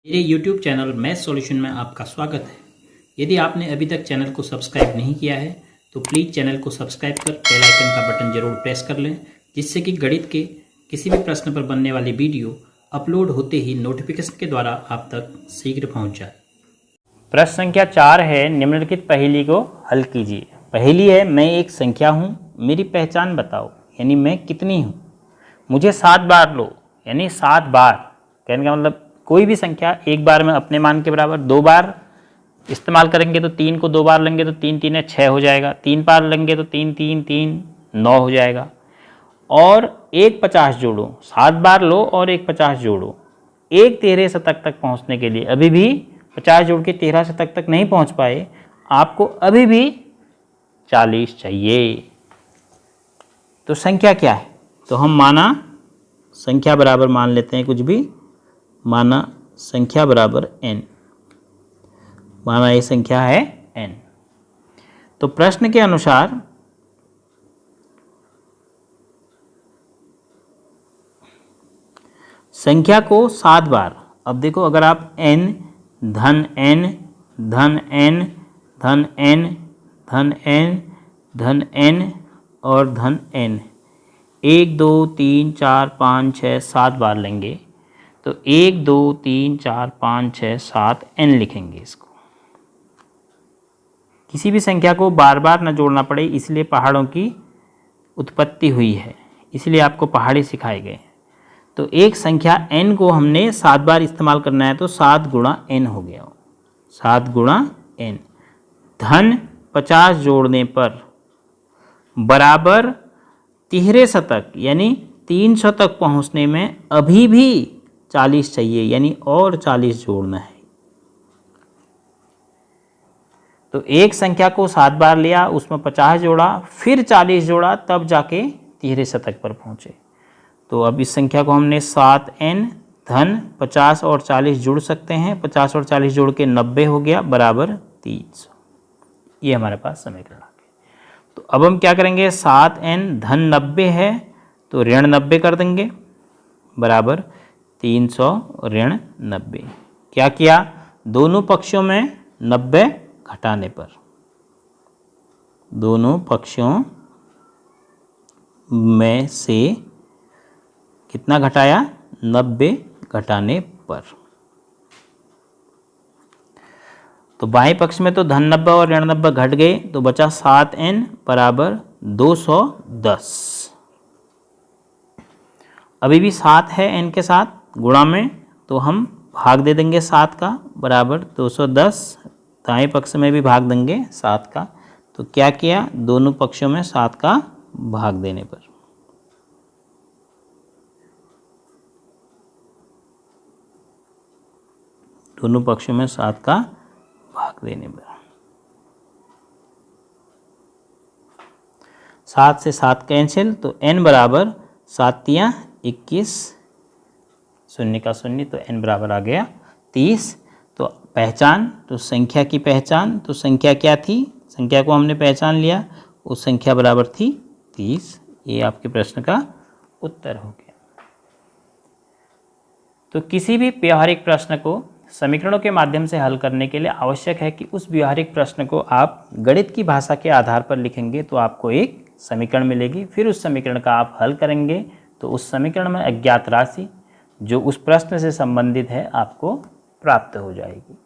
मेरे YouTube channel math solution में आपका स्वागत है। यदि आपने अभी तक चैनल को सब्सक्राइब नहीं किया है तो प्लीज़ चैनल को सब्सक्राइब कर बेल आइकन का बटन जरूर प्रेस कर लें, जिससे कि गणित के किसी भी प्रश्न पर बनने वाली वीडियो अपलोड होते ही नोटिफिकेशन के द्वारा आप तक शीघ्र पहुँच जाए। प्रश्न संख्या 4 है, निम्नलिखित पहेली को हल कीजिए। पहेली है, मैं एक संख्या हूँ, मेरी पहचान बताओ, यानी मैं कितनी हूँ। मुझे 7 बार लो, यानी 7 बार कहने का मतलब कोई भी संख्या एक बार में अपने मान के बराबर 2 बार इस्तेमाल करेंगे तो 3 को 2 बार लेंगे तो 3 3 6 हो जाएगा, 3 बार लेंगे तो 3 3 3 9 हो जाएगा। और एक 50 जोड़ो, 7 बार लो और एक 50 जोड़ो। एक 13 शतक तक पहुँचने के लिए अभी भी 50 जोड़ के 13 शतक तक नहीं पहुँच पाए, आपको अभी भी 40 चाहिए। तो संख्या क्या है? तो हम माना संख्या बराबर मान लेते हैं, कुछ भी माना संख्या बराबर n, माना ये संख्या है n। तो प्रश्न के अनुसार संख्या को 7 बार, अब देखो अगर आप n धन n धन n धन n धन n धन n और धन n 1 2 3 4 5 6 7 बार लेंगे तो 1 2 3 4 5 6 7 n लिखेंगे। इसको किसी भी संख्या को बार बार न जोड़ना पड़े, इसलिए पहाड़ों की उत्पत्ति हुई है, इसलिए आपको पहाड़ी सिखाए गए। तो एक संख्या n को हमने 7 बार इस्तेमाल करना है तो 7 गुणा n हो गया, 7 गुणा n। धन 50 जोड़ने पर बराबर 13 शतक यानी 300 तक पहुंचने में अभी भी 40 चाहिए, यानी और 40 जोड़ना है। तो एक संख्या को 7 बार लिया, उसमें 50 जोड़ा, फिर 40 जोड़ा, तब जाके 13 शतक पर पहुंचे। तो अब इस संख्या को हमने 7n धन 50 और 40 जुड़ सकते हैं, 50 और 40 जोड़ के 90 हो गया बराबर 300। ये हमारे पास समीकरण आ गया। तो अब हम क्या करेंगे, 7n धन 90 है तो ऋण 90 कर देंगे बराबर 300 ऋण 90। क्या किया, दोनों पक्षों में 90 घटाने पर, दोनों पक्षों में से कितना घटाया, 90 घटाने पर। तो बाएं पक्ष में तो धन 90 और ऋण 90 घट गए तो बचा 7n बराबर 210। अभी भी 7 है n के साथ गुणा में, तो हम भाग दे देंगे 7 का बराबर 210, दाएं पक्ष में भी भाग देंगे 7 का। तो क्या किया, दोनों पक्षों में 7 का भाग देने पर, दोनों पक्षों में 7 का भाग देने पर 7 से 7 कैंसिल, तो n बराबर 7 तियां 21, शून्य का शून्य, तो n बराबर आ गया 30। तो पहचान, तो संख्या की पहचान, तो संख्या क्या थी, संख्या को हमने पहचान लिया, उस संख्या बराबर थी 30। ये आपके प्रश्न का उत्तर हो गया। तो किसी भी व्यवहारिक प्रश्न को समीकरणों के माध्यम से हल करने के लिए आवश्यक है कि उस व्यवहारिक प्रश्न को आप गणित की भाषा के आधार पर लिखेंगे तो आपको एक समीकरण मिलेगी। फिर उस समीकरण का आप हल करेंगे तो उस समीकरण में अज्ञात राशि जो उस प्रश्न से संबंधित है आपको प्राप्त हो जाएगी।